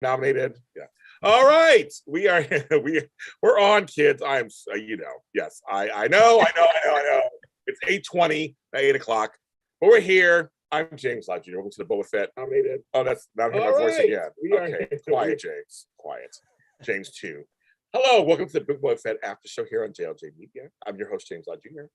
nominated. Yeah. All right, we're on, kids. I'm, yes, I know. It's 8:20, 8:00, but we're here. I'm James Lodge Jr. Welcome to the Boba Fett nominated. Oh, that's not my voice again. Okay, quiet, James. Quiet. James 2. Hello, welcome to the Big Boba Fett Aftershow here on JLJ Media. I'm your host, James Lodge Jr.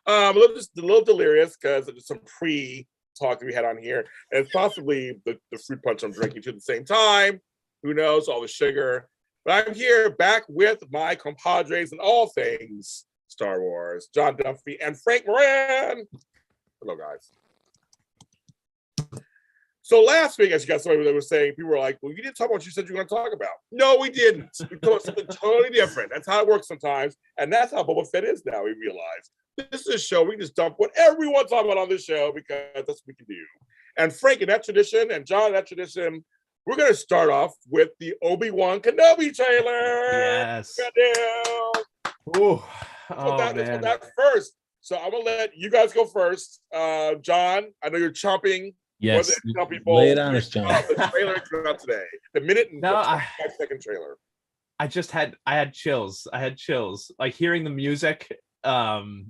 A little delirious because there's some pre-talk that we had on here, and it's possibly the fruit punch I'm drinking to at the same time. Who knows, all the sugar. But I'm here back with my compadres in all things Star Wars, John Duffy and Frank Moran. Hello, guys. So last week, as you got somebody that was saying, people were like, well, you didn't talk about what you said you were going to talk about. No, we didn't. We talked something totally different. That's how it works sometimes. And that's how Boba Fett is now, we realize. This is a show, we can just dump whatever we want to talk about on this show because that's what we can do. And Frank, in that tradition, and John, in that tradition, we're going to start off with the Obi Wan Kenobi trailer. Yes. Ooh. Let's put that first. So I'm going to let you guys go first. John, I know you're chomping. Yes. Lay it on us, John. The trailer came out today. The minute and 5-second trailer. I had chills. Like hearing the music. It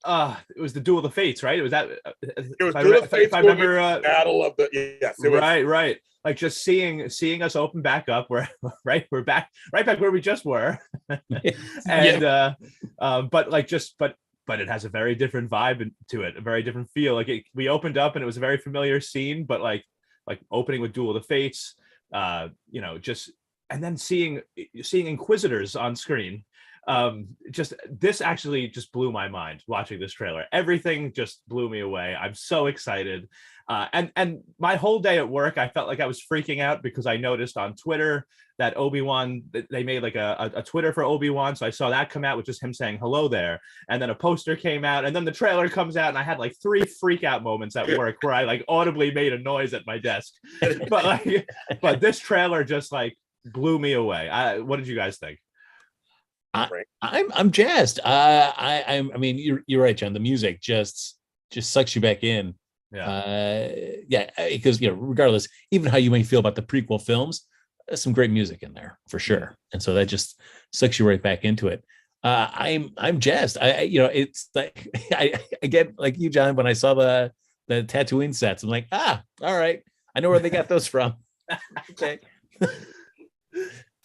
was the Duel of the Fates, right? It was that. It was Duel of the Fates. I remember Battle of the. Yes. Right. Like just seeing us open back up. We're back where we just were. And but it has a very different vibe to it, a very different feel. Like we opened up and it was a very familiar scene, but like opening with Duel of the Fates, just and then seeing Inquisitors on screen. This actually just blew my mind watching this trailer. Everything just blew me away. I'm so excited. And my whole day at work, I felt like I was freaking out because I noticed on Twitter that Obi Wan, they made like a Twitter for Obi Wan. So I saw that come out with just him saying hello there. And then a poster came out and then the trailer comes out and I had like 3 freak out moments at work where I like audibly made a noise at my desk. But this trailer just like blew me away. What did you guys think? I'm jazzed. I mean, you're right, John. The music just sucks you back in. Because regardless, even how you may feel about the prequel films, there's some great music in there for sure, and so that just sucks you right back into it. I'm jazzed. It's like I get like you, John. When I saw the Tatooine sets, I'm like, all right, I know where they got those from. Okay.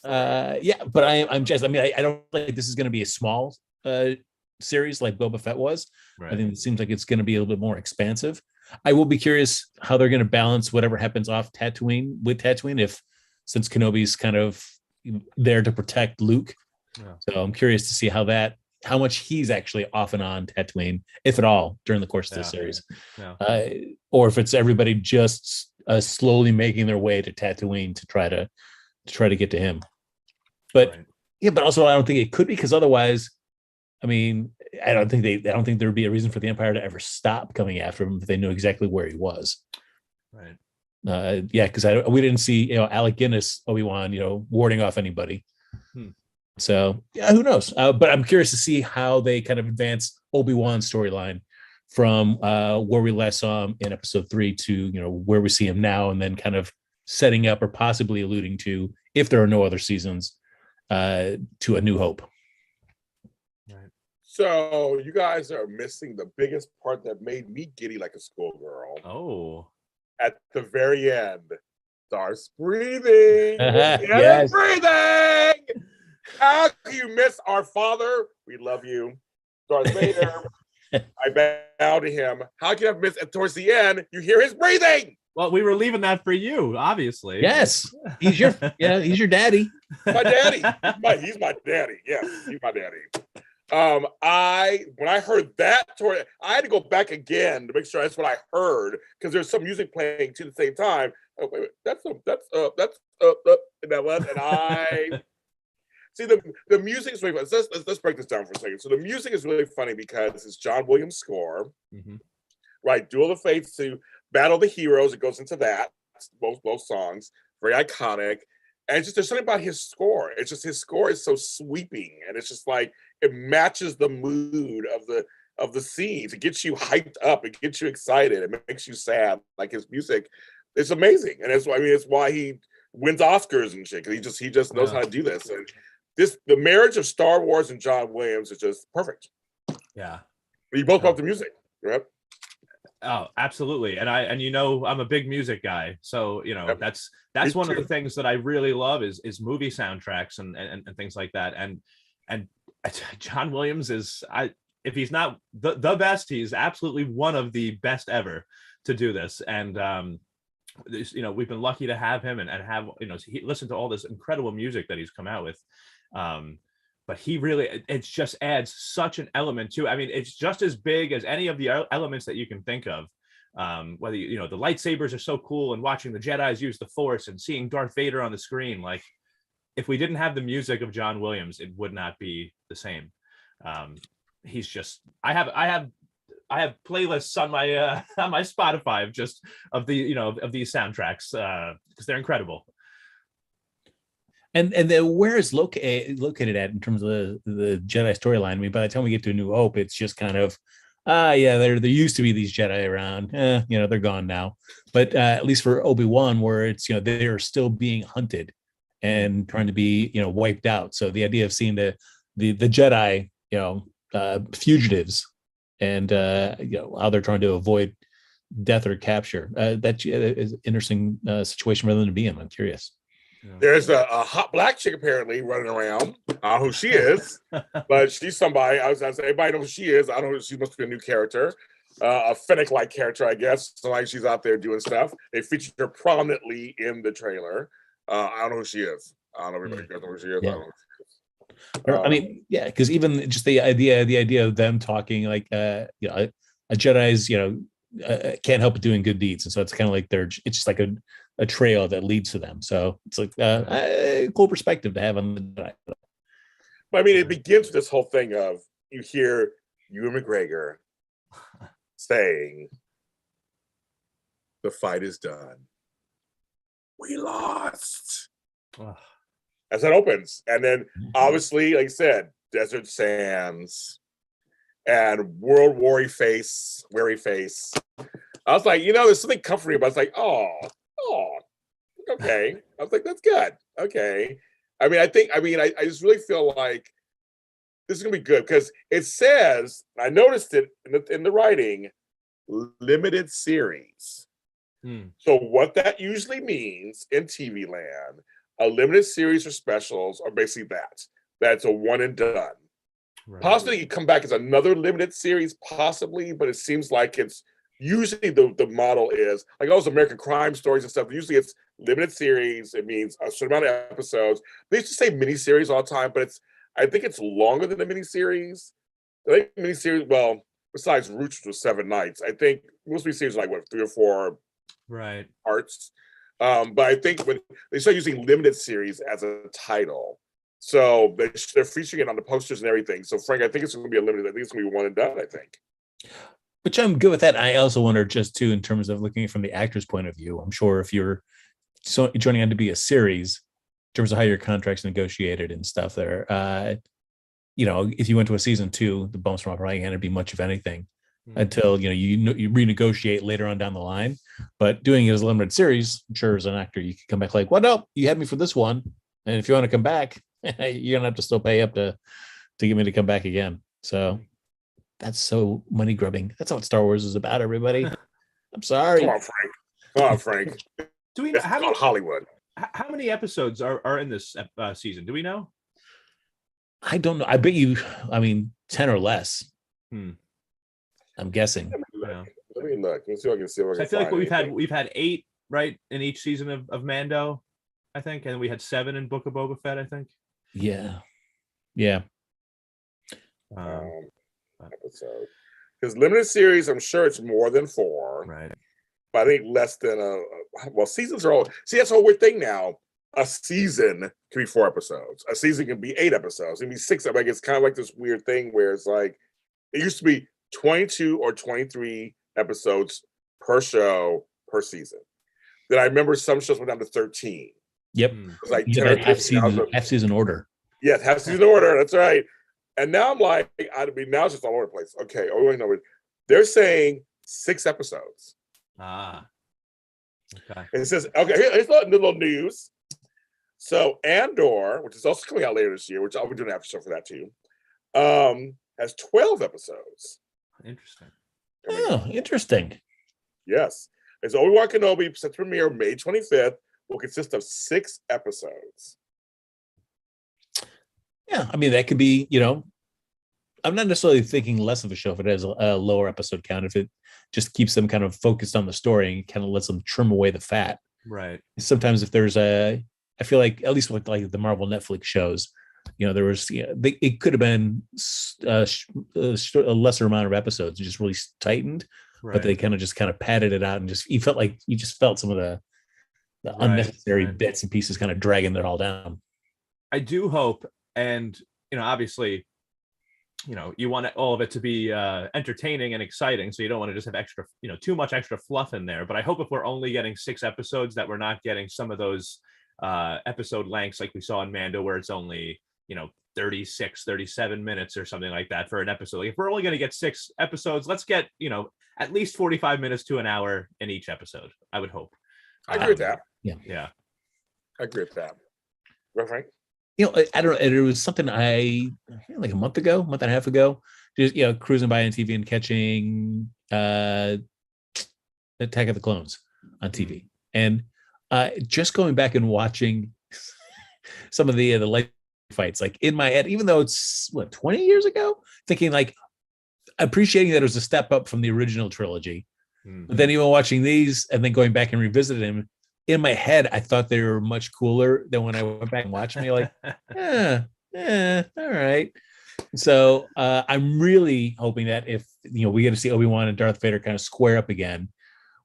But I'm jazzed. I mean, I don't think this is going to be a small series like Boba Fett was. Right. I think it seems like it's going to be a little bit more expansive. I will be curious how they're going to balance whatever happens off Tatooine with Tatooine, since Kenobi's kind of there to protect Luke. Yeah. So I'm curious to see how much he's actually off and on Tatooine, if at all, during the course of the series. Yeah. Or if it's everybody just slowly making their way to Tatooine to try to get to him. But but also I don't think it could be, because otherwise, I mean, I don't think there would be a reason for the Empire to ever stop coming after him if they knew exactly where he was. Right. Because we didn't see Alec Guinness Obi-Wan warding off anybody. So who knows? But I'm curious to see how they kind of advance Obi-Wan's storyline from where we last saw him in Episode 3 to where we see him now, and then kind of setting up or possibly alluding to, if there are no other seasons, to A New Hope. Right. So you guys are missing the biggest part that made me giddy like a schoolgirl. Oh. At the very end, starts breathing. Yes. Breathing. How can you miss our father? We love you, Darth Vader. I bow to him. How can I miss? And towards the end, you hear his breathing. Well, we were leaving that for you, obviously. Yes, he's your daddy. My daddy. He's my daddy. Yes, he's my daddy. When I heard that, I had to go back again to make sure that's what I heard, because there's some music playing to the same time. Oh, wait, that's and that was, and I see the music is really fun. Let's break this down for a second. So the music is really funny because it's John Williams' score, right? Duel of the Fates to Battle of the Heroes. It goes into that. Both songs, very iconic. And it's just, there's something about his score. It's just, his score is so sweeping, and it's just like, it matches the mood of the scenes. It gets you hyped up. It gets you excited. It makes you sad. Like, his music is amazing. And it's why he wins Oscars and shit because he just knows how to do this. And the marriage of Star Wars and John Williams is just perfect. Yeah, but you both love the music, right? Oh, absolutely. And I'm a big music guy, so that's one of the things that I really love is movie soundtracks and things like that. And John Williams is, if he's not the best, he's absolutely one of the best ever to do this. And we've been lucky to have him and have listen to all this incredible music that he's come out with. But he really, it just adds such an element to. I mean, it's just as big as any of the elements that you can think of. Whether the lightsabers are so cool, and watching the Jedis use the Force, and seeing Darth Vader on the screen. Like, if we didn't have the music of John Williams, it would not be the same. He's just. I have playlists on my Spotify of these soundtracks because they're incredible. And then where is located at in terms of the Jedi storyline? I mean, by the time we get to A New Hope, it's just kind of, there used to be these Jedi around. They're gone now. But at least for Obi Wan, where it's they're still being hunted and trying to be wiped out. So the idea of seeing the Jedi fugitives and how they're trying to avoid death or capture, that is an interesting situation for them to be in. I'm curious. There's a hot black chick apparently running around. I don't know who she is, but she's somebody. I was saying, everybody knows who she is. I don't know. She must be a new character, a Fennec-like character, I guess. So like she's out there doing stuff. They featured her prominently in the trailer. I don't know who she is. I don't know if everybody knows who she is. Yeah. I don't know who she is. I mean, yeah, because even just the idea of them talking like a Jedi's can't help but doing good deeds, and so it's kind of like it's just like a trail that leads to them. So it's like a cool perspective to have on the Jedi. But I mean, it begins with this whole thing of you hear Ewan McGregor saying, "The fight is done. We lost." As that opens, and then obviously, like I said, desert sands and world weary face. I was like, there's something comforting about it. It's like, oh, okay. I was like, that's good. Okay. I mean, I just really feel like this is gonna be good because it says, I noticed it in the writing, limited series. So what that usually means in TV land, a limited series or specials are basically that's a one and done. Right. Possibly you come back as another limited series, possibly, but it seems like it's usually the model is like those American Crime Stories and stuff. Usually it's limited series. It means a certain amount of episodes. They used to say miniseries all the time, but I think it's longer than the miniseries. I think miniseries, well, besides Roots, which was 7 nights, I think most miniseries are like 3 or 4 parts. But I think when they start using limited series as a title, so they're featuring it on the posters and everything. So Frank, I think it's going to be a limited. I think it's going to be one and done. I think. Which I'm good with that. I also wonder just too, in terms of looking at it from the actor's point of view. I'm sure if you're joining on to be a series, in terms of how your contract's negotiated and stuff, there, if you went to a season 2, the bumps from probably going to be much of anything until you renegotiate later on down the line. But doing it as a limited series, I'm sure as an actor you could come back like, well, no, you had me for this one, and if you want to come back, you're gonna have to still pay up to get me to come back again. So that's so money grubbing. That's not what Star Wars is about, everybody. I'm sorry. Come on, Frank. Do we know how many Hollywood? How many episodes are in this season? Do we know? I don't know. I bet you. I mean, 10 or less. I'm guessing. Let me look. Let's see if I can see. I feel like we've had 8 right in each season of Mando, I think, and we had 7 in Book of Boba Fett, I think. Yeah. Episode because limited series, I'm sure it's more than 4, right? But I think less than seasons are all. See, that's a whole weird thing now. A season can be 4 episodes. A season can be 8 episodes. It can be 6. Like it's kind of like this weird thing where it's like it used to be 22 or 23 episodes per show per season. Then I remember some shows went down to 13. Yep. It was like 10 or 15. Half season order. Yes, half season order. That's right. And now I'm like, now it's just all over the place. Okay, they're saying 6 episodes. Okay. And it says, okay, here's a little news. So Andor, which is also coming out later this year, which I'll be doing an after show for that too, has 12 episodes. Interesting. Oh, interesting. Yes. It's Obi Wan Kenobi set to premiere May 25th. Will consist of 6 episodes. Yeah, I mean that could be, I'm not necessarily thinking less of a show if it has a lower episode count. If it just keeps them kind of focused on the story and kind of lets them trim away the fat. Right. Sometimes if there's I feel like at least with like the Marvel Netflix shows, there was, it could have been a lesser amount of episodes, just really tightened, Right. but they kind of padded it out and you felt some of the unnecessary bits and pieces kind of dragging it all down. I do hope, and obviously, you want all of it to be entertaining and exciting, so you don't want to just have extra, too much extra fluff in there. But I hope if we're only getting 6 episodes, that we're not getting some of those episode lengths like we saw in Mando, where it's only 36-37 minutes or something like that for an episode. Like if we're only going to get 6 episodes, let's get at least 45 minutes to an hour in each episode. I would hope. I agree with that. Yeah, I agree with that. Right, Frank? I don't know. It was something like a month and a half ago, just cruising by on TV and catching Attack of the Clones on TV, and just going back and watching some of the light fights, like in my head, even though it's 20 years ago, thinking like appreciating that it was a step up from the original trilogy, but then even watching these and then going back and revisiting them. In my head, I thought they were much cooler than when I went back and watched them. You're like, all right. So I'm really hoping that if we get to see Obi-Wan and Darth Vader kind of square up again,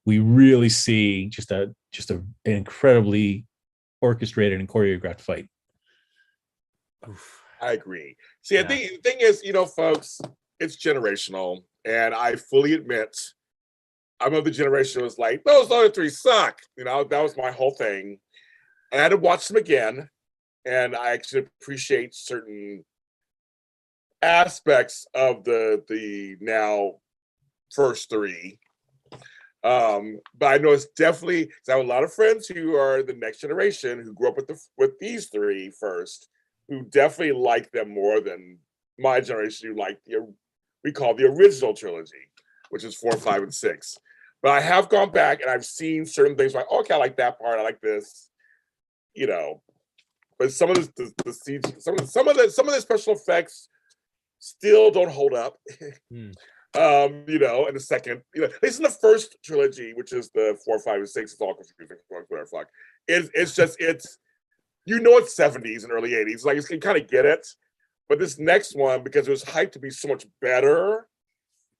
we really see just an incredibly orchestrated and choreographed fight. I agree. See, I think the thing is, folks, it's generational, and I fully admit I'm of the generation that was like, those other 3 suck. That was my whole thing. And I had to watch them again. And I actually appreciate certain aspects of the now first 3. But I know it's definitely, because I have a lot of friends who are the next generation who grew up with these 3 first, who definitely like them more than my generation who like we call the original trilogy, which is 4, 5, and 6. But I have gone back and I've seen certain things like, okay, I like that part, I like this, But some of the CG, some of the special effects still don't hold up. In the second, at least in the first trilogy, which is the 4, 5, and 6, it's all confusing. Whatever fuck. It's 70s and early 80s. Like you kind of get it. But this next one, because it was hyped to be so much better.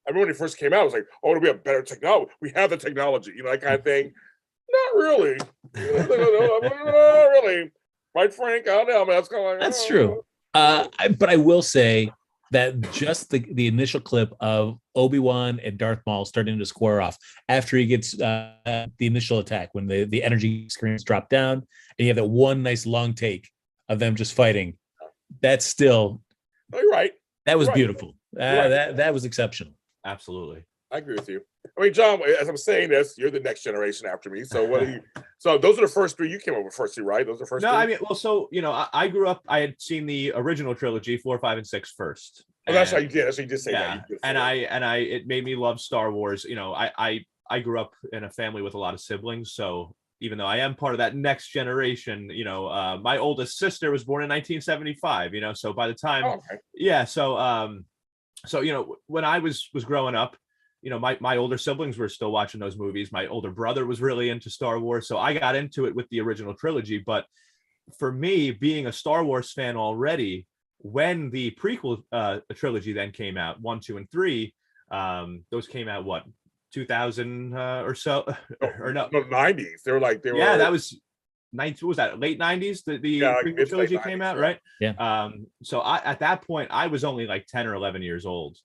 I remember when it first came out, I was like, oh, it'll be a better technology. We have the technology, that kind of thing. Not really. Not really. Right, Frank? I don't know, man. That's true. But I will say that just the initial clip of Obi-Wan and Darth Maul starting to square off after he gets the initial attack, when the energy screens drop down, and you have that one nice long take of them just fighting. That's still. Oh, you're right. That was right. beautiful. That was exceptional. Absolutely. I agree with you. I mean, John, as I'm saying this, you're the next generation after me. So what are you? So those are the first 3 you came up with first 2, right? Those are the first. No, 3? I mean, well, so I grew up. I had seen the original trilogy, 4, 5, and 6 first. Oh, that's how you did. That's how you did say that. It made me love Star Wars. I grew up in a family with a lot of siblings, so even though I am part of that next generation, my oldest sister was born in 1975. So by the time, so when I was growing up, my older siblings were still watching those movies. My older brother was really into Star Wars, so I got into it with the original trilogy. But for me, being a Star Wars fan already, when the prequel trilogy then came out, 1, 2, and 3, those came out 2000 or so, or no, 90s. They were that was 90. What was that, late 90s? The prequel trilogy came out, right? Yeah. So at that point, I was only like 10 or 11 years old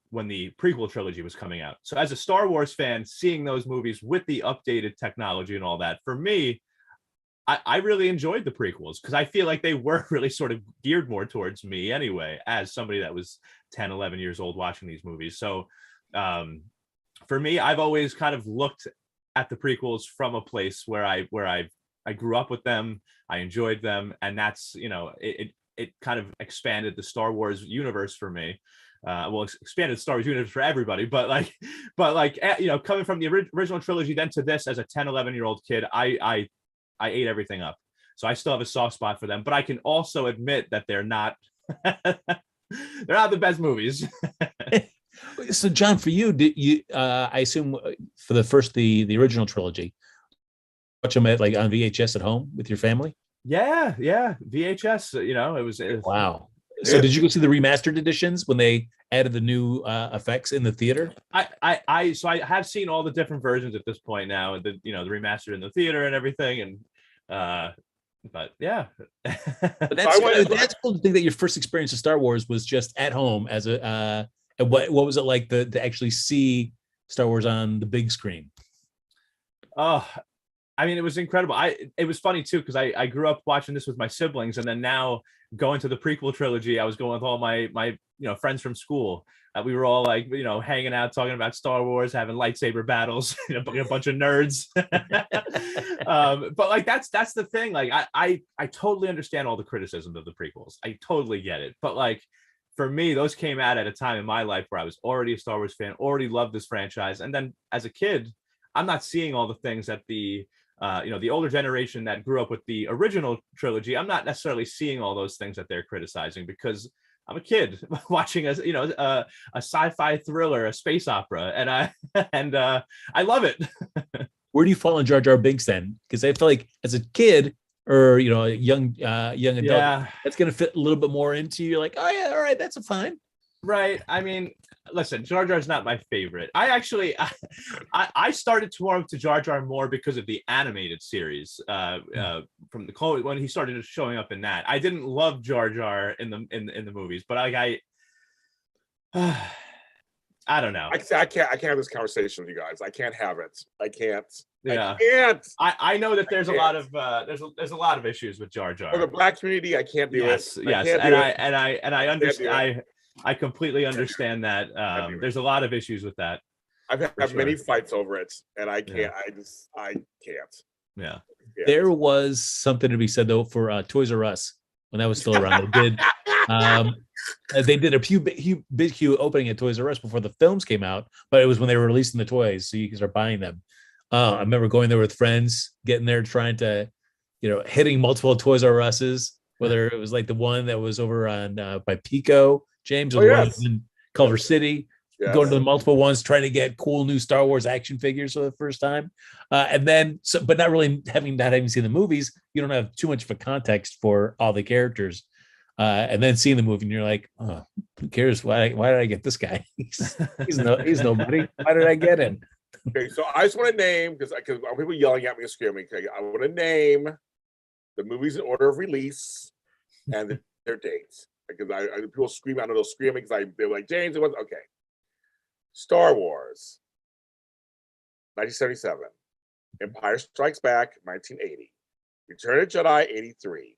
when the prequel trilogy was coming out. So as a Star Wars fan, seeing those movies with the updated technology and all that, for me, I really enjoyed the prequels because I feel like they were really sort of geared more towards me anyway, as somebody that was 10, 11 years old watching these movies. So for me, I've always kind of looked at the prequels from a place where I've I grew up with them. I enjoyed them, and that's, you know, it kind of expanded the Star Wars universe for me. Well, expanded Star Wars universe for everybody, but you know, coming from the original trilogy then to this as a 10, 11-year-old kid, I ate everything up. So I still have a soft spot for them, but I can also admit that they're not they're not the best movies. So John, for you, did you I assume for the original trilogy, watch them at like on VHS at home with your family? Yeah, VHS, you know, it was wow. So did you go see the remastered editions when they added the new effects in the theater? So I have seen all the different versions at this point now, the, you know, the remastered in the theater and everything, and but yeah. But that's cool to think that your first experience of Star Wars was just at home as a and what was it like to actually see Star Wars on the big screen? Oh, I mean, it was incredible. It was funny too, because I grew up watching this with my siblings, and then now going to the prequel trilogy, I was going with all my you know, friends from school. We were all like, you know, hanging out, talking about Star Wars, having lightsaber battles, you know, a bunch of nerds. But like that's the thing. Like I totally understand all the criticism of the prequels. I totally get it. But like for me, those came out at a time in my life where I was already a Star Wars fan, already loved this franchise, and then as a kid, I'm not seeing all the things that the you know, the older generation that grew up with the original trilogy, I'm not necessarily seeing all those things that they're criticizing, because I'm a kid watching a, you know, a sci-fi thriller, a space opera, and I love it. Where do you fall on Jar Jar Binks then? Because I feel like as a kid or, you know, a young adult, Yeah, that's going to fit a little bit more into you. You're like, oh yeah, all right, that's a fine. right. I mean, listen, Jar Jar's not my favorite. I started to warm to Jar Jar more because of the animated series from the Clone, when he started showing up in that. I didn't love Jar Jar in the movies, but I don't know. I can't have this conversation with you guys. I can't have it. I can't. Yeah. I can't. I know that there's a lot of there's a lot of issues with Jar Jar. For the Black community, I can't do it. Yes, and I understand. I completely understand that. There's a lot of issues with that. I've had many fights over it, and I can't. Yeah. I can't. Yeah. There was something to be said though for Toys R Us when that was still around. They did a big huge opening at Toys R Us before the films came out, but it was when they were releasing the toys, so you can start buying them. I remember going there with friends, getting there, trying to, you know, hitting multiple Toys R Us's, whether it was like the one that was over on by Pico, James, or the one in Culver City, going to the multiple ones, trying to get cool new Star Wars action figures for the first time. And then, but not really having seen the movies, you don't have too much of a context for all the characters. And then seeing the movie, and you're like, oh, who cares? Why did I get this guy? He's nobody. Why did I get him? Okay, so I just want to name, because people yelling at me and screaming. Okay, I want to name the movies in order of release and their dates, because people scream. I know they'll scream because they're like, James, it was okay. Star Wars, 1977. Empire Strikes Back, 1980. Return of the Jedi, 83.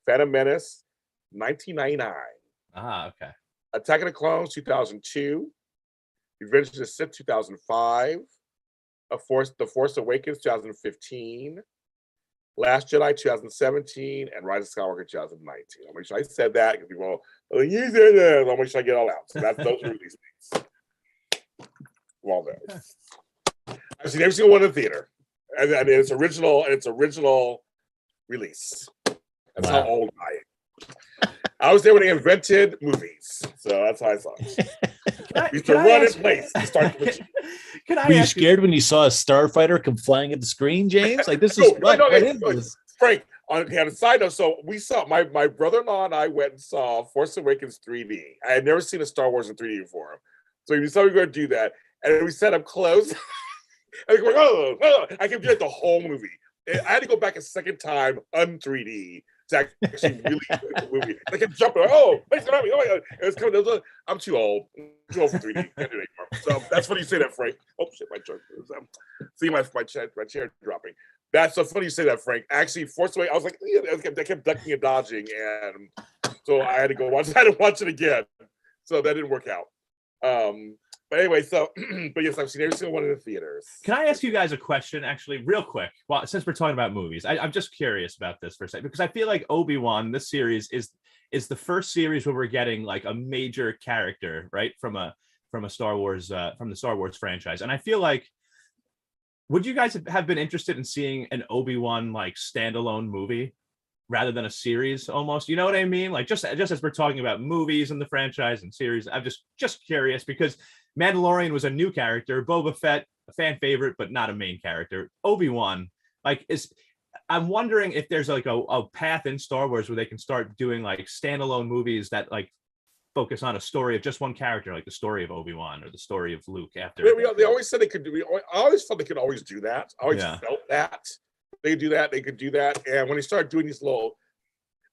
Phantom Menace, 1999. Okay. Attack of the Clones, 2002. Revenge of the Sith, 2005. The Force Awakens, 2015. Last Jedi, 2017. And Rise of Skywalker, 2019. I'll make sure I said that, because people, you said that. I'll make sure I get it all out. So those are release dates. Well done. I've seen every single one in the theater, and it's original release. That's how old I am. I was there when they invented movies, so that's how I saw it. We used to run in place to start the machine. Were you scared when you saw a starfighter come flying at the screen, James? Like, this is Frank. On a side note, so we saw my brother-in-law and I went and saw Force Awakens 3D. I had never seen a Star Wars in 3D before, so we decided we were going to do that, and we set up close. And we go, oh, I kept doing the whole movie. I had to go back a second time on 3D to actually really enjoy the movie. I kept jumping. Oh my God! It was coming. I'm too old. I'm too old for 3D. Can't do it anymore. So that's funny you say that, Frank. Oh shit, my chair. See my chair dropping. That's so funny you say that, Frank. Actually, Force Awakens, I was like, I kept ducking and dodging, and so I had to go watch. I had to watch it again. So that didn't work out. But anyway, so but yes, I've seen every single one in the theaters. Can I ask you guys a question, actually, real quick? Well, since we're talking about movies, I'm just curious about this for a second, because I feel like Obi Wan, this series is the first series where we're getting like a major character, right, from a Star Wars from the Star Wars franchise, and I feel like, would you guys have been interested in seeing an Obi Wan like standalone movie rather than a series, almost? You know what I mean? Like just as we're talking about movies and the franchise and series, I'm just curious because Mandalorian was a new character. Boba Fett, a fan favorite, but not a main character. Obi-Wan, I'm wondering if there's like a path in Star Wars where they can start doing like standalone movies that like focus on a story of just one character, like the story of Obi-Wan or the story of Luke after. They always said they could do. I always felt they could always do that. I always felt that they could do that. They could do that. And when they started doing these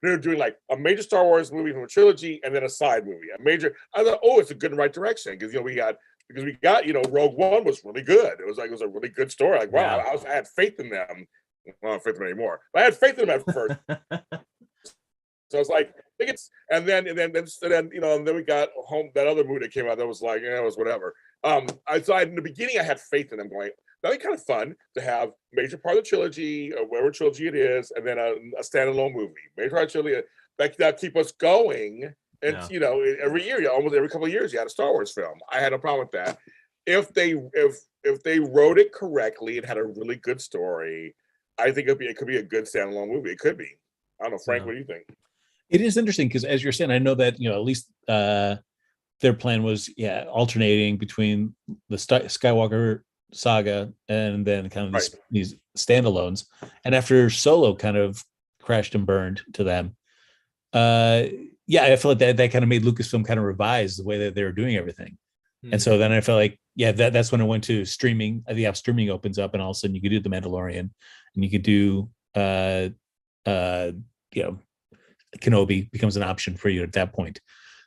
they're doing like a major Star Wars movie from a trilogy and then a side movie. I thought, oh, it's a good right direction because we got Rogue One was really good. It was a really good story. Like, wow, I had faith in them. Well, I don't have faith in them anymore, but I had faith in them at first. So I was like, and then we got home, that other movie that came out that was like, it was whatever. In the beginning I had faith in them, going, that'd be kind of fun to have major part of the trilogy, or whatever trilogy it is, and then a standalone movie. Major part of the trilogy that keep us going. And every year, almost every couple of years, you had a Star Wars film. I had no problem with that. If they wrote it correctly and had a really good story, I think it could be a good standalone movie. It could be. I don't know, Frank. What do you think? It is interesting because, as you're saying, I know that at least their plan was alternating between the Skywalker saga and then kind of these standalones. And after Solo kind of crashed and burned to them, I feel like that kind of made Lucasfilm kind of revise the way that they were doing everything. Mm-hmm. And so then I felt like that's when it went to streaming. I think streaming opens up, and all of a sudden you could do The Mandalorian, and you could do Kenobi becomes an option for you at that point.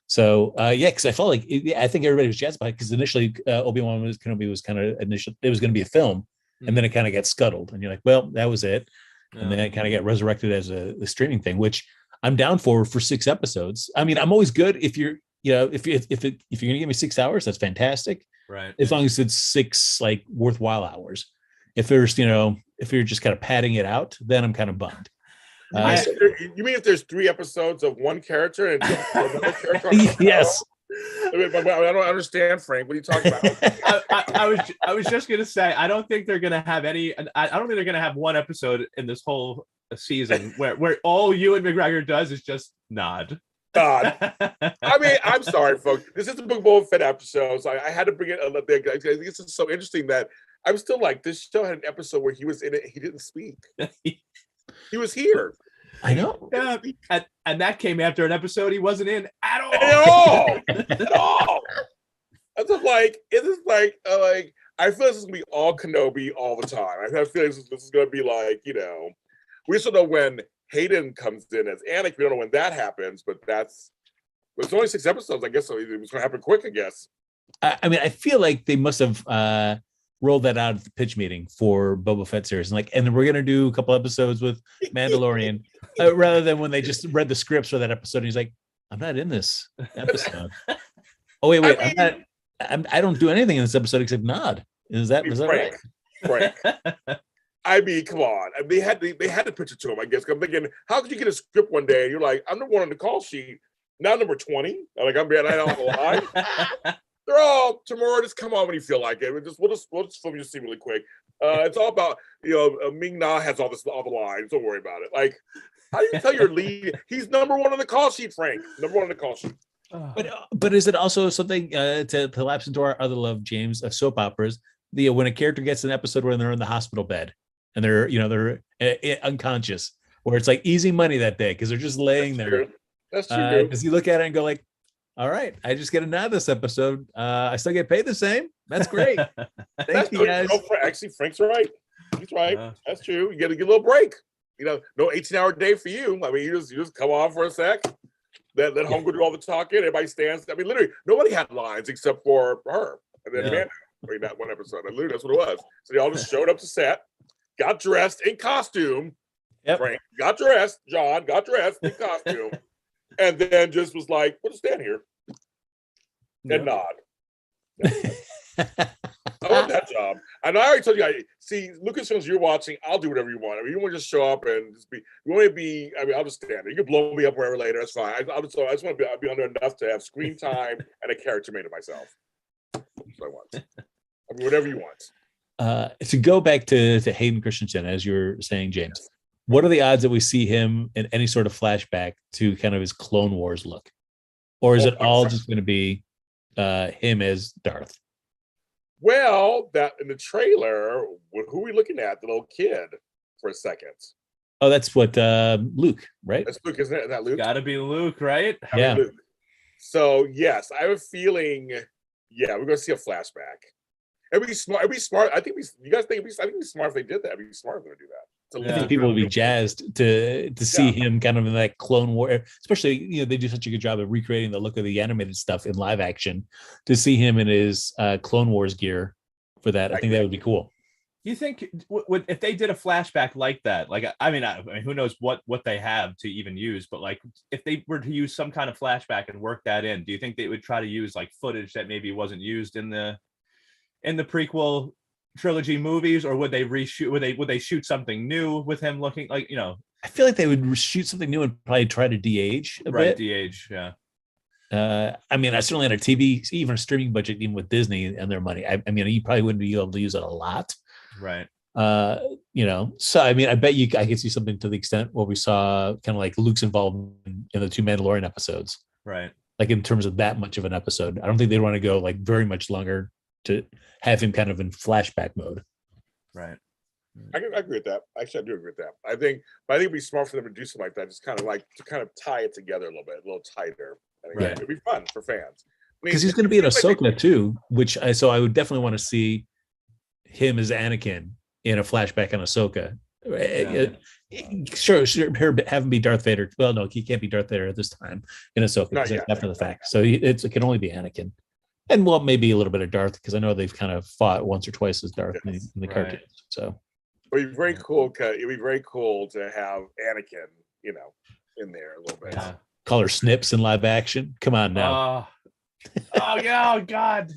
So because I felt like I think everybody was jazzed by it because initially Obi-Wan Kenobi was kind of it was going to be a film, and then it kind of got scuttled, and you're like, well, that was it, and then it kind of got resurrected as a streaming thing, which I'm down for 6 episodes. I mean, I'm always good if you're if you're going to give me 6 hours, that's fantastic, right? As long as it's 6 like worthwhile hours. If there's if you're just kind of padding it out, then I'm kind of bummed. You mean if there's 3 episodes of one character and another character? Yes. I don't understand, Frank. What are you talking about? I was just gonna say I don't think they're gonna have any. I don't think they're gonna have one episode in this whole season where all Ewan McGregor does is just nod. I mean, I'm sorry, folks. This is the Boba Fett episode, so I had to bring it a little bit. I think this is so interesting that I'm still like, this show had an episode where he was in it. He didn't speak. He was here. I know. Yeah, and that came after an episode he wasn't in at all. At all. I was like, I feel this is gonna be all Kenobi all the time. I have a feeling this is gonna be like, we still know when Hayden comes in as Anakin. We don't know when that happens, but it's only 6 episodes, I guess, so it was gonna happen quick, I guess. I mean, I feel like they must have rolled that out at the pitch meeting for Boba Fett series, and then we're gonna do a couple episodes with Mandalorian, rather than when they just read the scripts for that episode. And he's like, "I'm not in this episode." Oh wait, I don't do anything in this episode except nod. Is that right? Frank. I mean, come on. They had to pitch it to him, I guess. I'm thinking, how could you get a script one day and you're like, I'm number 1 on the call sheet, now number 20? Like I'm being on the line. They're all tomorrow. Just come on when you feel like it. We'll just film your scene really quick. It's all about Ming Na has all the lines. Don't worry about it. Like, how do you tell your lead? He's number 1 on the call sheet, Frank. Number 1 on the call sheet. But is it also something to lapse into our other love, James, of soap operas? When a character gets an episode where they're in the hospital bed and they're unconscious, where it's like easy money that day because they're just laying there. That's true. Because you look at it and go like, all right, I just get a nod this episode. I still get paid the same. That's great. Thank you, guys. Actually, Frank's right. He's right. That's true. You get a little break. No 18-hour day for you. I mean, you just come on for a sec. Let Homegirl do all the talking. Everybody stands. I mean, literally, nobody had lines except for her. And then Amanda during that one episode. And literally, that's what it was. So they all just showed up to set, got dressed in costume. Yep. Frank got dressed. John got dressed in costume. And then just was like, we'll just stand here and nod. I want that job. And I already told you, see, Lucasfilms, you're watching, I'll do whatever you want. I mean, you want to just show up and just be, you want to be, I mean, I'll just stand there. You can blow me up wherever later, that's fine. I just want to be under enough to have screen time and a character made of myself. That's what I want. I mean, whatever you want. To go back to Hayden Christensen, as you were saying, James, what are the odds that we see him in any sort of flashback to kind of his Clone Wars look? Or is it all just going to be him as Darth? Well, that in the trailer, who are we looking at? The little kid for a second. Oh, that's what Luke, right? That's Luke, isn't it? Is that Luke? Gotta be Luke, right? Yeah. Luke. So yes, I have a feeling. Yeah, we're gonna see a flashback. It'd be smart. I think you guys think it'd be smart if they did that. It'd be smart if they do that. I think people would be jazzed to see him kind of in that Clone War, especially, they do such a good job of recreating the look of the animated stuff in live action. To see him in his Clone Wars gear for that, I think that would be cool. You think if they did a flashback like that, like I mean, who knows what they have to even use, but like if they were to use some kind of flashback and work that in, do you think they would try to use like footage that maybe wasn't used in the prequel trilogy movies, or would they reshoot? Would they shoot something new with him looking like, I feel like they would shoot something new and probably try to de-age a bit. De-age, yeah. I mean, I certainly had a TV, even a streaming budget, even with Disney and their money. I mean, you probably wouldn't be able to use it a lot, right? So I mean, I bet I could see something to the extent where we saw kind of like Luke's involvement in the 2 Mandalorian episodes, right? Like in terms of that much of an episode. I don't think they'd want to go like very much longer to have him kind of in flashback mode. Right. I agree with that. Actually, I do agree with that. I think it'd be smart for them to do something like that, just kind of like to kind of tie it together a little tighter. Right. It'd be fun for fans. Because he's going to be in Ahsoka too, so I would definitely want to see him as Anakin in a flashback on Ahsoka. Yeah. Sure, have him be Darth Vader. Well, no, he can't be Darth Vader at this time in Ahsoka because that's after the fact. So it can only be Anakin. And well, maybe a little bit of Darth, because I know they've kind of fought once or twice as Darth in the cartoons. So it'd be very cool. It'd be very cool to have Anakin, in there a little bit. Yeah. Call her Snips in live action. Come on now. Oh yeah, oh God.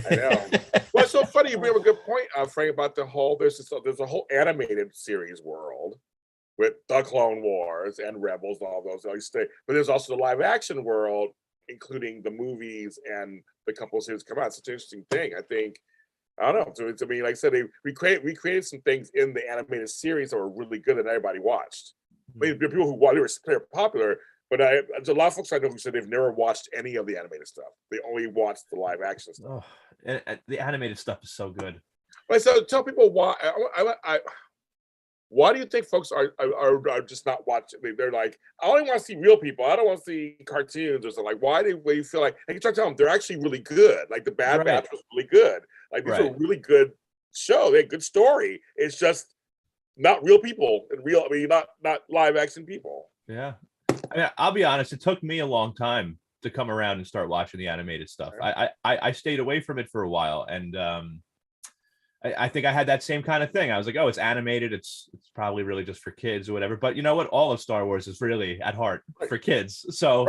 I know. Well, it's so funny. You bring up a good point, Frank, about the whole. There's a whole animated series world with the Clone Wars and Rebels and all those. But there's also the live action world, including the movies and the couple of series come out. It's such an interesting thing. I don't know. So it's, I mean, like I said, we created some things in the animated series that were really good that everybody watched. I mean, there are people who they were popular, but there's a lot of folks I know who said they've never watched any of the animated stuff. They only watched the live action stuff. Oh, and the animated stuff is so good. But so tell people why. Why do you think folks are just not watching? They're like, I only want to see real people. I don't want to see cartoons or something. Like, why do you feel like? And you try to tell them they're actually really good. Like the Bad Batch was really good. Like these are a really good show. They had good story. It's just not real people and real. I mean, not live action people. Yeah. I mean, I'll be honest. It took me a long time to come around and start watching the animated stuff. I stayed away from it for a while, and I think I had that same kind of thing. I was like, oh, it's animated. It's probably really just for kids or whatever. But you know what? All of Star Wars is really at heart for kids. So,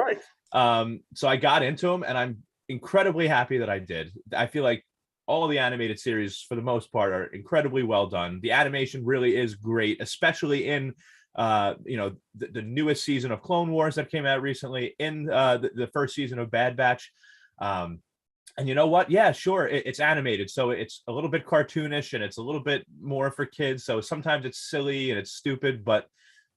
so I got into them, and I'm incredibly happy that I did. I feel like all of the animated series, for the most part, are incredibly well done. The animation really is great, especially in the newest season of Clone Wars that came out recently, in the first season of Bad Batch. And you know what? Yeah, sure. It's animated. So it's a little bit cartoonish and it's a little bit more for kids. So sometimes it's silly and it's stupid, but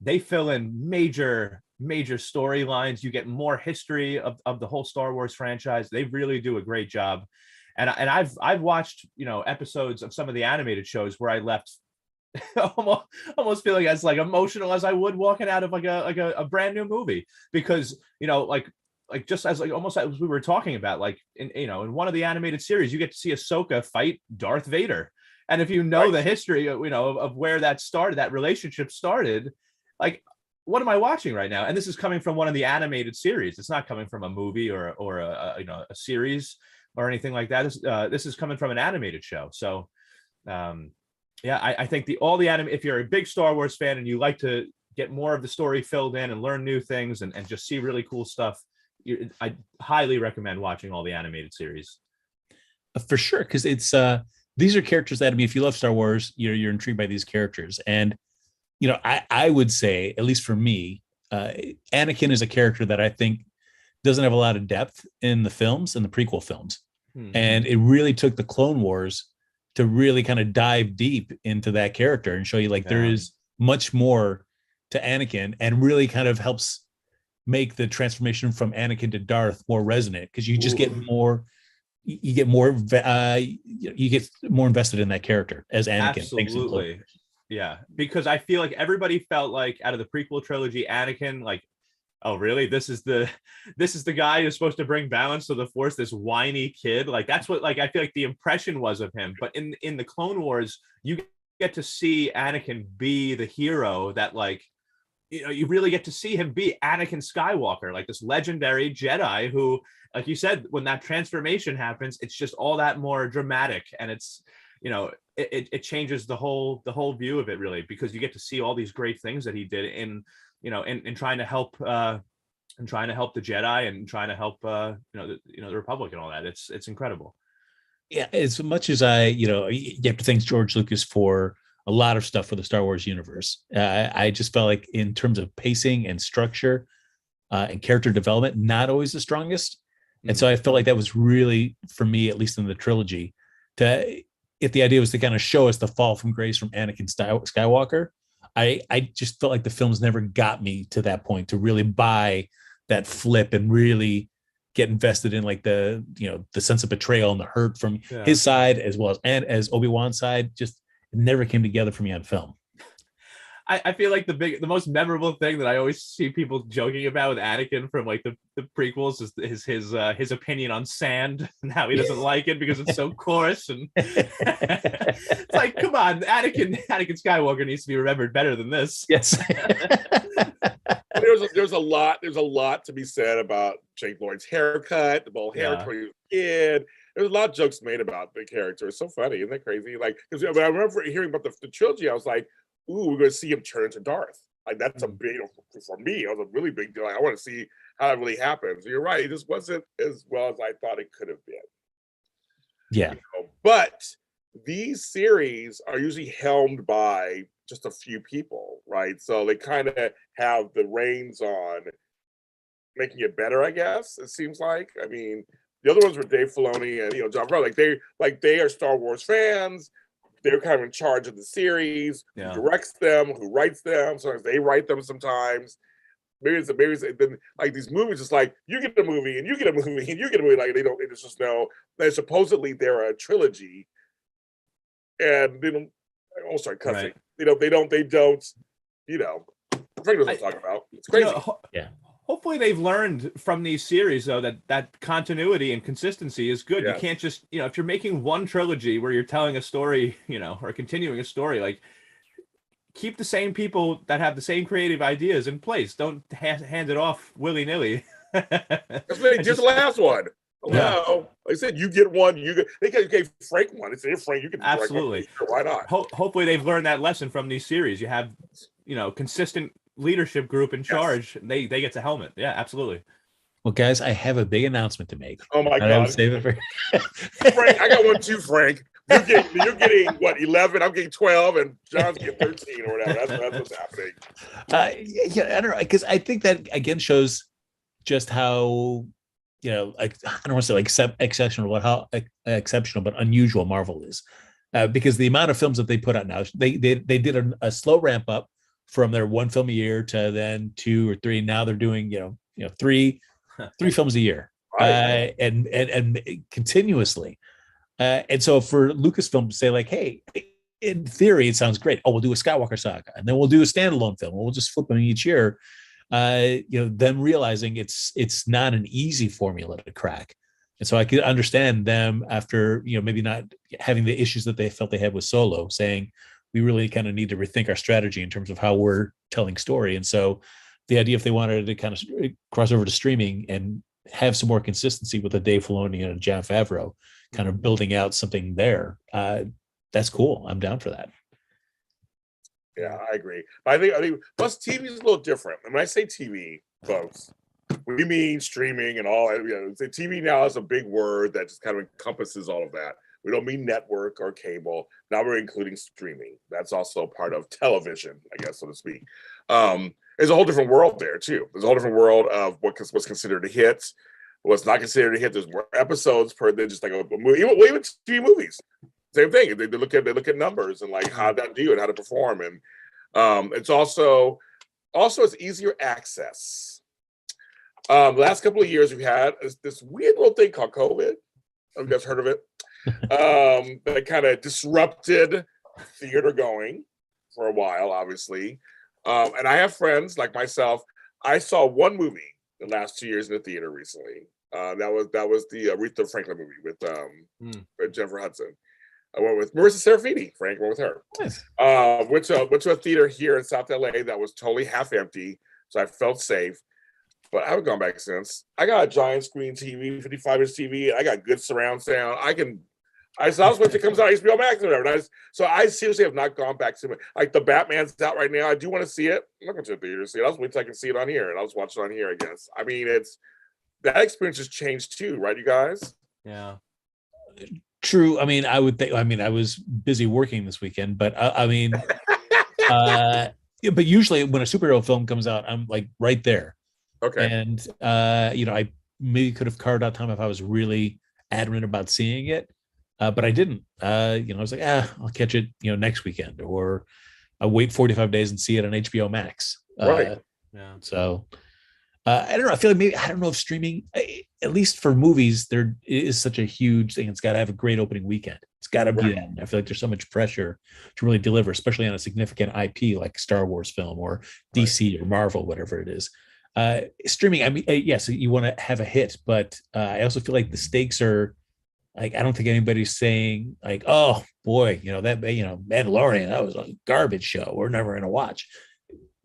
they fill in major storylines. You get more history of the whole Star Wars franchise. They really do a great job. And I've watched, episodes of some of the animated shows where I left almost feeling as like emotional as I would walking out of like a brand new movie, because, like just as almost as we were talking about, like in one of the animated series, you get to see Ahsoka fight Darth Vader. And if you know the history, of where that started, that relationship started, like, what am I watching right now? And this is coming from one of the animated series. It's not coming from a movie or a series or anything like that. This is coming from an animated show. So, I think if you're a big Star Wars fan and you like to get more of the story filled in and learn new things and just see really cool stuff, I highly recommend watching all the animated series. For sure, because it's these are characters that, I mean, if you love Star Wars, you're intrigued by these characters. And I would say, at least for me, Anakin is a character that I think doesn't have a lot of depth in the films, in the prequel films. And it really took the Clone Wars to really kind of dive deep into that character and show you like there is much more to Anakin, and really kind of helps make the transformation from Anakin to Darth more resonant, because you just get more you get more invested in that character as Anakin. Absolutely. Yeah, because I feel like everybody felt like out of the prequel trilogy, Anakin, like, oh really, this is the guy who's supposed to bring balance to the Force, this whiny kid. Like that's what, like, I feel like the impression was of him. But in the Clone Wars, you get to see Anakin be the hero that, like, you really get to see him be Anakin Skywalker, like this legendary Jedi who, like you said, when that transformation happens, it's just all that more dramatic, and it's, it changes the whole view of it, really, because you get to see all these great things that he did in trying to help the Jedi, and trying to help the Republic and all that. It's incredible. Yeah, as much as you have to thank George Lucas for a lot of stuff for the Star Wars universe. I just felt like in terms of pacing and structure and character development, not always the strongest. And so I felt like that was really, for me, at least in the trilogy, if the idea was to kind of show us the fall from grace from Anakin Skywalker, I just felt like the films never got me to that point to really buy that flip and really get invested in, like, the sense of betrayal and the hurt from his side, as well as Obi Wan's side. Just never came together for me on film. I feel like the most memorable thing that I always see people joking about with Anakin from, like, the prequels is his opinion on sand, and how he doesn't like it because it's so coarse. And it's like, come on, Anakin Skywalker needs to be remembered better than this. Yes. There's a lot to be said about Jake Lloyd's haircut, the bald hair when he was a kid. There's a lot of jokes made about the character. It's so funny, isn't that crazy? Like, because I remember hearing about the trilogy, I was like, ooh, we're going to see him turn into Darth. Like, that's a big, for me, it was a really big deal. Like, I want to see how that really happens. You're right, it just wasn't as well as I thought it could have been. Yeah. But these series are usually helmed by just a few people, right? So they kind of have the reins on making it better, I guess, it seems like. I mean, the other ones were Dave Filoni and John Favreau. They are Star Wars fans. They're kind of in charge of the series, who directs them, who writes them. Sometimes they write them sometimes. Maybe it's then, like, these movies, it's like, you get a movie and you get a movie and you get a movie. Like, it's just no, supposedly they're a trilogy. And they don't, oh, sorry, cussing. Right. They don't, Frank knows what I'm talking about. It's crazy. Hopefully they've learned from these series, though, that continuity and consistency is good. You can't just, if you're making one trilogy where you're telling a story, or continuing a story, like, keep the same people that have the same creative ideas in place. Don't hand it off willy-nilly. That's what they did the last one. Like I said, you get one. They gave Frank one. It's Frank. You can absolutely. Why not? Hopefully they've learned that lesson from these series. You have, consistent leadership group in charge. They get to helmet. Yeah, absolutely. Well, guys, I have a big announcement to make. Oh my God! I would save it for Frank. I got one too, Frank. You're getting what, 11? I'm getting 12, and John's getting 13 or whatever. That's what's happening. I don't know, because I think that again shows just how, like, I don't want to say like exceptional, but how exceptional but unusual Marvel is, because the amount of films that they put out now, they did a slow ramp up from their one film a year to then 2 or 3. Now they're doing three films a year, and continuously. And so for Lucasfilm to say, like, hey, in theory, it sounds great. Oh, we'll do a Skywalker saga, and then we'll do a standalone film. We'll just flip them each year. Them realizing it's not an easy formula to crack. And so I could understand them after, maybe not having the issues that they felt they had with Solo, saying we really kind of need to rethink our strategy in terms of how we're telling story. And so the idea, if they wanted to kind of cross over to streaming and have some more consistency with a Dave Filoni and a Jon Favreau, kind of building out something there, that's cool. I'm down for that. Yeah, I agree. I think plus TV is a little different. And when I say TV, folks, we mean streaming and all. The TV now is a big word that just kind of encompasses all of that. We don't mean network or cable. Now we're including streaming. That's also part of television, I guess, so to speak. There's a whole different world there too. There's a whole different world of what's considered a hit, what's not considered a hit. There's more episodes per than just like a movie. Even TV movies, same thing. They look at numbers and like how that do and how to perform, and it's also it's easier access. The last couple of years we've had this weird little thing called COVID. Have you guys heard of it? That kind of disrupted theater going for a while, obviously. And I have friends like myself. I saw one movie the last 2 years in the theater recently. That was the Aretha Franklin movie with Jennifer Hudson. I went with Marissa Serafini. Frank went with her. Nice. Went to a theater here in South LA that was totally half empty, so I felt safe. But I haven't gone back since. I got a giant screen TV, 55-inch TV. I got good surround sound. I was waiting till it comes out HBO Max or whatever. So I seriously have not gone back to it. Like the Batman's out right now. I do want to see it. I'm not going to the theater to see it. I was waiting till I can see it on here, and I'll just watch it on here, I guess. I mean, that experience has changed too, right, you guys? Yeah. True. I mean, I would think. I mean, I was busy working this weekend, but I mean, but usually when a superhero film comes out, I'm like right there. Okay. And I maybe could have carved out time if I was really adamant about seeing it. But I didn't. I was like, I'll catch it, next weekend, or I'll wait 45 days and see it on HBO Max. Right. Yeah. So I don't know. I feel like I don't know if streaming, at least for movies, there is such a huge thing. It's got to have a great opening weekend. It's got to be that. And I feel like there's so much pressure to really deliver, especially on a significant IP like Star Wars film or DC or Marvel, whatever it is. Streaming, I mean, yes, you want to have a hit, but I also feel like the stakes are, like, I don't think anybody's saying like, oh boy, that Mandalorian, that was a garbage show, we're never going to watch.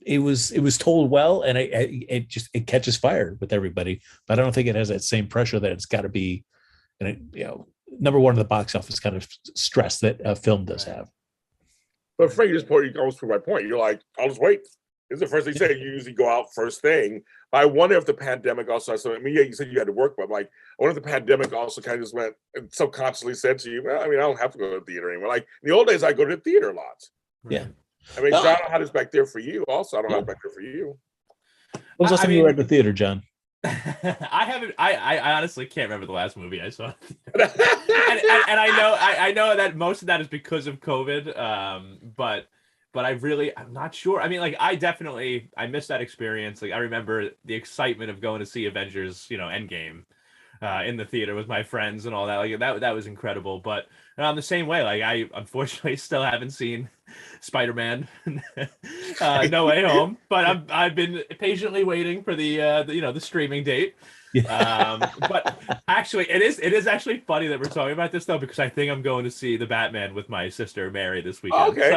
It was told well, and it catches fire with everybody, but I don't think it has that same pressure that it's got to be, number one in the box office kind of stress that a film does have. But Frank, you almost proved my point. You're like, I'll just wait. This is the first thing you say. You usually go out first thing. I wonder if the pandemic also, you said you had to work, but like, I wonder if the pandemic also kind of just went and subconsciously said to you, well, I mean, I don't have to go to the theater anymore. Like in the old days, I go to the theater a lot. Yeah. I mean, John, how does back there for you? Also, I don't have back there for you. When was the last time you were at the theater, John? I haven't. I honestly can't remember the last movie I saw. and I know that most of that is because of COVID. But I'm not sure. I mean, like, I missed that experience. Like, I remember the excitement of going to see Avengers, Endgame, in the theater with my friends and all that. Like, that was incredible. But the same way, like, I unfortunately still haven't seen Spider-Man No Way Home, but I've been patiently waiting for the streaming date. But actually, it is actually funny that we're talking about this though, because I think I'm going to see the Batman with my sister Mary this weekend. Okay.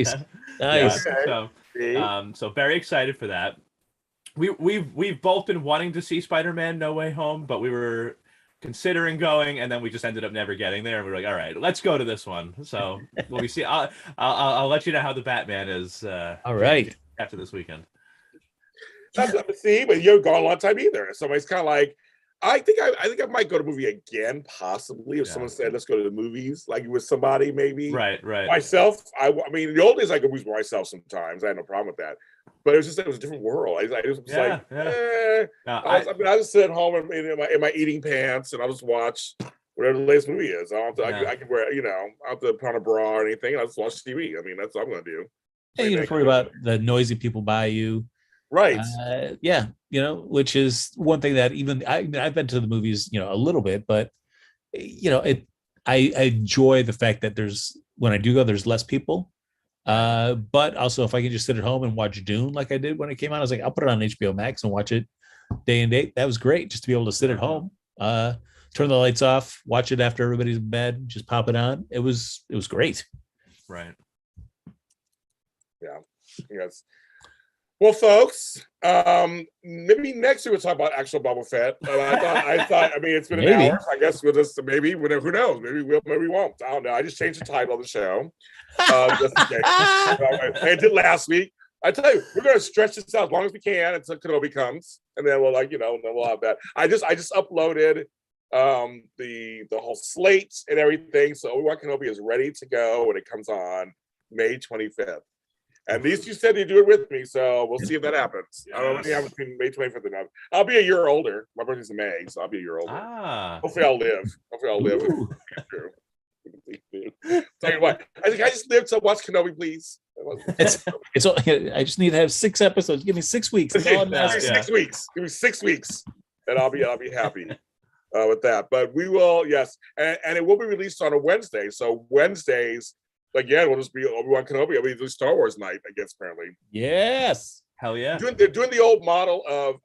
So, Nice. Okay. So very excited for that. We've both been wanting to see Spider-Man No Way Home, but we were considering going, and then we just ended up never getting there. And we were like, all right, let's go to this one. So when we see, I'll let you know how the Batman is. All right. After this weekend. That's not to see, but you haven't gone a long time either. So it's kind of like, I think I might go to a movie again, possibly, if someone said let's go to the movies, like with somebody maybe. Right. Myself, I mean, in the old days I go movies by myself sometimes. I had no problem with that, but it was a different world. I just sit at home in my eating pants, and I'll just watch whatever the latest movie is. I can wear, I don't have to put on a bra or anything. I just watch TV. I mean, that's what I'm going to do. Hey, you don't worry about the noisy people by you. Right. Which is one thing that I've been to the movies, a little bit, but I enjoy the fact that when I do go, there's less people. But also if I can just sit at home and watch Dune like I did when it came out, I was like, I'll put it on HBO Max and watch it day and date. That was great, just to be able to sit at home, turn the lights off, watch it after everybody's in bed, just pop it on. It was great. Right. Yeah. Yes. Well, folks, maybe next year we'll talk about actual Boba Fett. I thought. I mean, it's been an hour. I guess we'll just maybe. Who knows? Maybe we won't. I don't know. I just changed the title of the show. Just in case. I did last week. I tell you, we're gonna stretch this out as long as we can until Kenobi comes, and then we'll then we'll have that. I just uploaded the whole slate and everything, so Obi Wan Kenobi is ready to go when it comes on May 25th. And these two said they do it with me, so we'll see if that happens. Yes. I don't know what happens between May 25th and now. I'll be a year older. My birthday's in May, so I'll be a year older. Hopefully I'll live. Tell you what, I think I just live to watch Kenobi, please. It's I just need to have 6 episodes. Give me 6 weeks. Give me 6 weeks, and I'll be happy with that. But we will, yes, and it will be released on a Wednesday. So Wednesdays, again, will just be Obi-Wan Kenobi. It'll be the Star Wars night, I guess. Apparently, yes, hell yeah. They're doing the old model of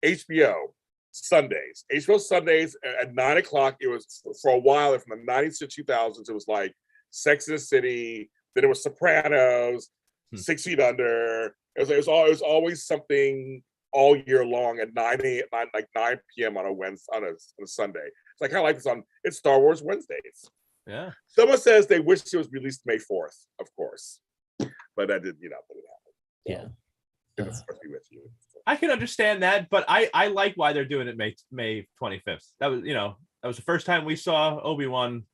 HBO Sundays. HBO Sundays at 9:00. It was for a while from the 90s to 2000s. It was like Sex and the City. Then it was Sopranos, 6 Feet Under. It was always something all year long at 9 p.m. on a Wednesday on a Sunday. So I kind of like this on. It's Star Wars Wednesdays. Yeah. Someone says they wish it was released May 4th, of course, but that didn't happen. Yeah. I can understand that, but I like why they're doing it May 25th. That was the first time we saw Obi-Wan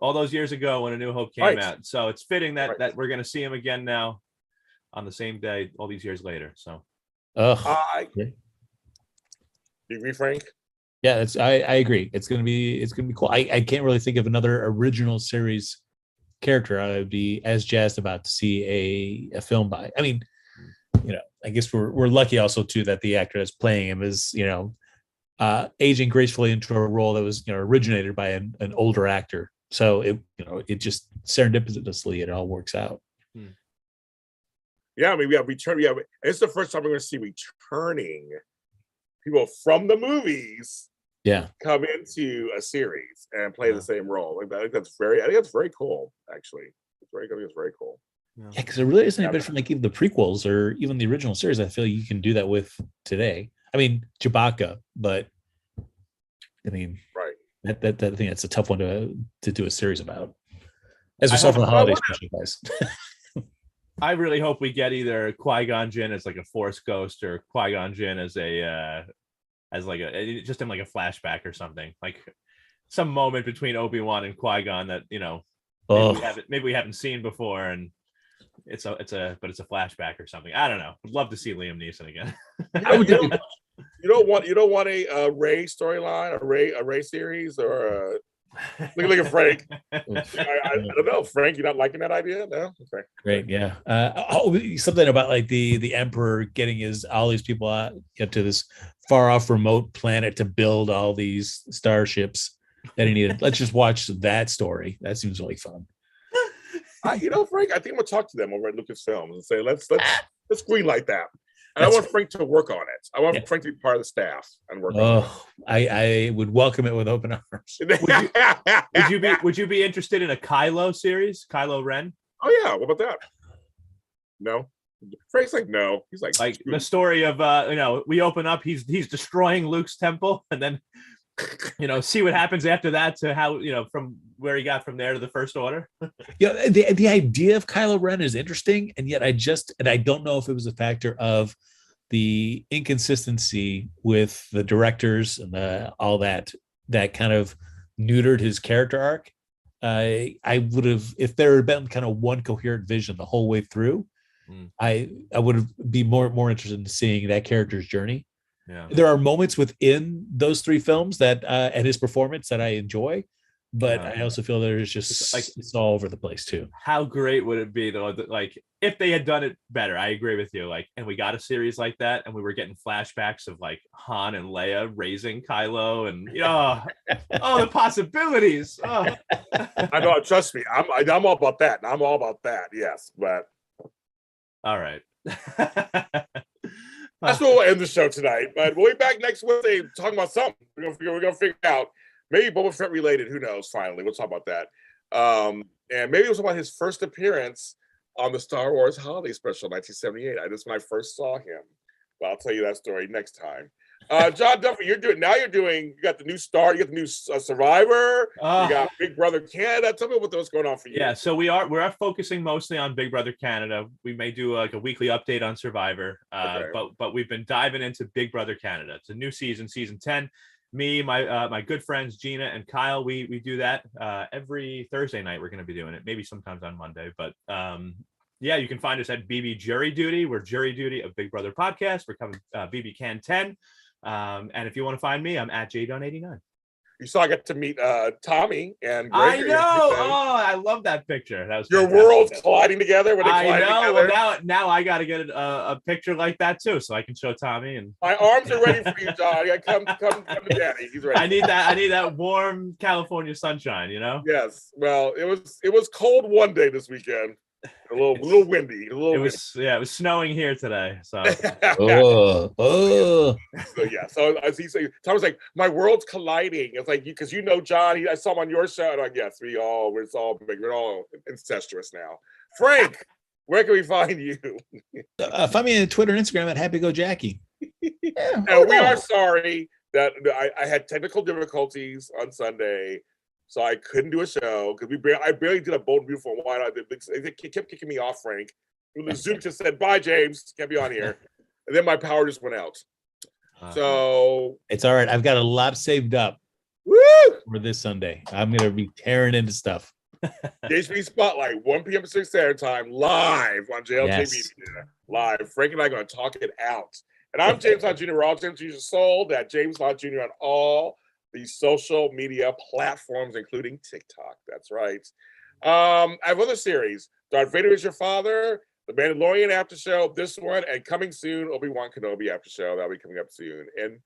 all those years ago when A New Hope came out. So it's fitting that we're going to see him again now on the same day all these years later. So you agree, Frank? Yeah, I agree. It's gonna be cool. I can't really think of another original series character I would be as jazzed about to see a film by. I mean, I guess we're lucky also too that the actor that's playing him is aging gracefully into a role that was originated by an older actor. So it just serendipitously it all works out. Yeah, I mean we have return. Yeah, it's the first time we're going to see returning people from the movies. Yeah, come into a series and play the same role. I think that's very cool. Actually, it's very cool. Yeah, because there really isn't anybody from even the prequels or even the original series. I feel you can do that with today. I mean, Chewbacca, but I mean, right? That thing that's a tough one to do a series about. As we saw for the holiday special, guys. I really hope we get either Qui-Gon Jinn as like a Force ghost or Qui-Gon Jinn as just in like a flashback or something, like some moment between Obi-Wan and Qui-Gon that maybe we haven't seen before, and it's a flashback or something. I don't know. Would love to see Liam Neeson again. You don't want a Rey storyline, a Rey series, or look at Frank. I don't know, Frank. You're not liking that idea? No. Okay. Great. Yeah. Something about like the Emperor getting all these people out to this far off remote planet to build all these starships that he needed. Let's just watch that story. That seems really fun. Frank, I think I'm gonna talk to them over at Lucasfilms and say let's greenlight that. And I want Frank to work on it. I want Frank to be part of the staff and work on it. I would welcome it with open arms. Would you be interested in a Kylo series? Kylo Ren? Oh yeah, what about that? No. Frank's like no. He's like the story of we open up, he's destroying Luke's temple, and then see what happens after that to how from where he got from there to the First Order. The idea of Kylo Ren is interesting, and yet I don't know if it was a factor of the inconsistency with the directors and all that kind of neutered his character arc. I would have, if there had been kind of one coherent vision the whole way through, I would be more interested in seeing that character's journey. Yeah. There are moments within those 3 films that and his performance that I enjoy, but I also feel there's just it's all over the place too. How great would it be though, like if they had done it better? I agree with you. Like, and we got a series like that, and we were getting flashbacks of like Han and Leia raising Kylo, and the possibilities. Oh. I know. Trust me, I'm all about that. I'm all about that. Yes, but all right. That's where we'll end the show tonight. But we'll be back next Wednesday talking about something. We're gonna figure out. Maybe Boba Fett related. Who knows? Finally, we'll talk about that. And maybe it was about his first appearance on the Star Wars Holiday Special, 1978. That's when I first saw him. But I'll tell you that story next time. John Duffy, you're doing. You got the new Star. You got the new Survivor. You got Big Brother Canada. Tell me what's going on for you. Yeah, so we are focusing mostly on Big Brother Canada. We may do like a weekly update on Survivor, but we've been diving into Big Brother Canada. It's a new season 10. Me, my good friends Gina and Kyle, we do that every Thursday night. We're going to be doing it, maybe sometimes on Monday, but yeah, you can find us at BB Jury Duty. We're Jury Duty of Big Brother Podcast. We're coming BB Can 10. And if you want to find me, I'm at JDon89. You saw I got to meet Tommy and Gregory. I know. Oh, I love that picture. That was your fantastic. worlds colliding together. When they I know. together. Well, now I got to get a picture like that too, so I can show Tommy. And my arms are ready for you, John. Come to Daddy. He's ready. I need that warm California sunshine. You know. Yes. Well, it was cold one day this weekend. A little windy. It was snowing here today. So oh. So yeah. So as he said, Tom was like, my world's colliding. It's like because John. I saw him on your show. And I'm like, yes, we're all big. We're all incestuous now. Frank, where can we find you? Find me on Twitter and Instagram at Happy Go Jackie. Yeah, and we are sorry that I had technical difficulties on Sunday. So I couldn't do a show because I barely did a Bold and Beautiful. Why not? They kept kicking me off, Frank. Zoom just said, bye, James. Can't be on here. And then my power just went out. So it's all right. I've got a lot saved up woo! For this Sunday. I'm going to be tearing into stuff. JHB Spotlight, 1 p.m. Pacific Standard Time, live on JLJ Media. Live. Frank and I are going to talk it out. And I'm James Lott Jr. We're all James Jr. Soul. That James Lott Jr. on all these social media platforms, including TikTok. That's right. I have other series. Darth Vader is Your Father, The Mandalorian After Show, this one, and coming soon, Obi Wan Kenobi After Show. That'll be coming up soon. And